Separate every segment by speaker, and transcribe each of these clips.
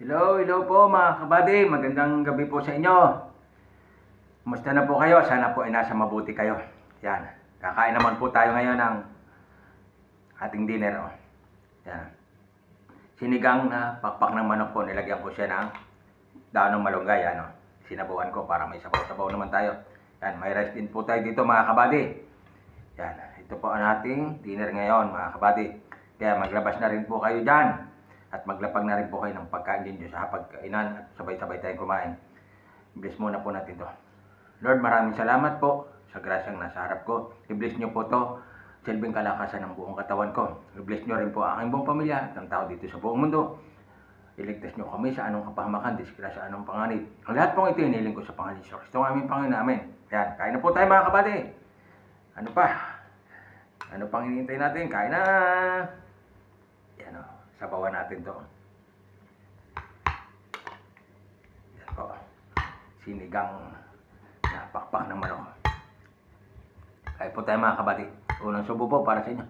Speaker 1: Hello po mga kabady. Magandang gabi po sa inyo. Kumusta na po kayo? Sana po ay nasa mabuti kayo. Yan. Kakain naman po tayo ngayon ng ating dinner. Oh. Yan. Sinigang na pakpak ng manok po. Nilagyan ko siya ng daon ng malunggay. Ano? Sinabuan ko para may sabaw-sabaw naman tayo. Yan. May rice din po tayo dito mga kabady. Yan. Ito po ang ating dinner ngayon mga kabady. Kaya maglabas na rin po kayo dyan. At maglapag na rin po kayo ng pagkain din sa pagkainan at sabay-sabay tayong kumain. I-bless muna po natin to. Lord, maraming salamat po sa grasyang nasa harap ko. I-bless nyo po to, silbing kalakasan ng buong katawan ko. I-bless nyo rin po ang aking buong pamilya at ang tao dito sa buong mundo. Iligtas nyo kami sa anong kapahamakan, disgrasya, anong panganib. Ang lahat pong ito iniling ko sa pangalan ni Jesus Kristo, ang aming Panginoon namin. Yan, kain na po tayo mga kabady. Ano pa? Ano pang hinihintay natin? Kain na! Yan o. Sabawan natin to. Yan po. Sinigang na pakpak ng manok. Kaya po tayo mga kabady. Unang subo po para sa inyo.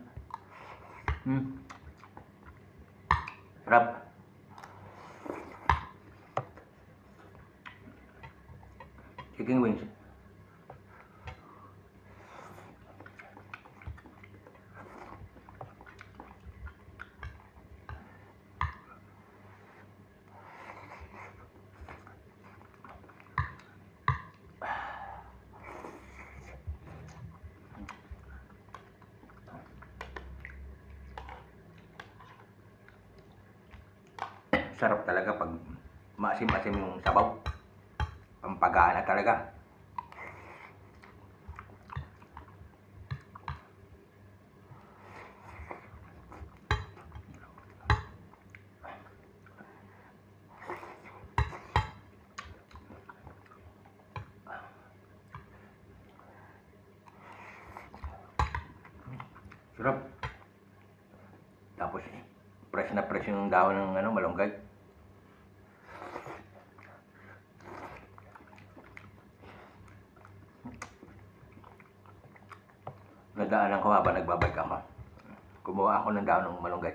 Speaker 1: Sarap. Chicken wings. Sarap talaga pag maasim-asim yung sabaw. Pampagana talaga. Sarap. Tapos fresh na fresh yung dahon ng malunggay. Nadaanan ko habang nagbabike ako. Kumuha ako ng dahon ng malunggay.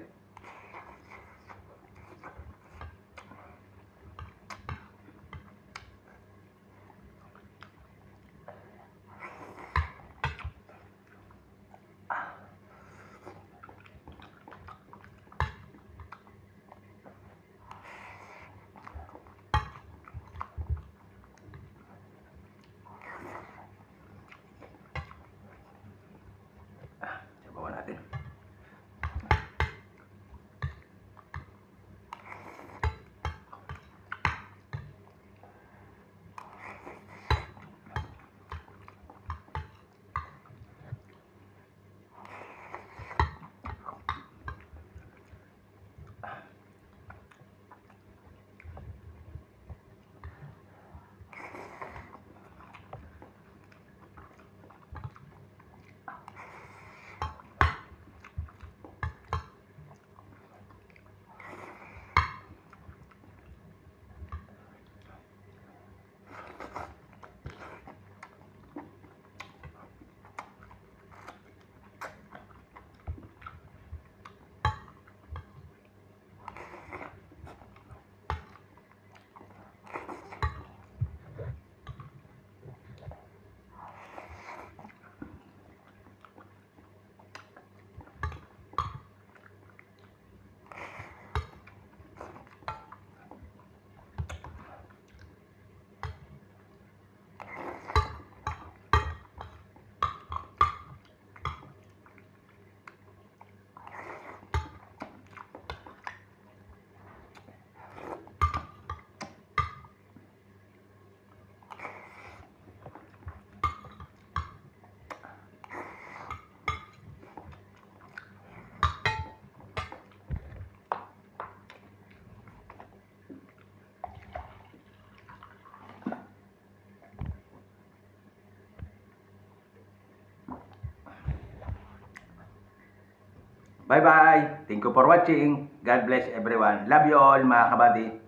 Speaker 1: Sabawan natin. Bye-bye. Thank you for watching. God bless everyone. Love you all mga kabady.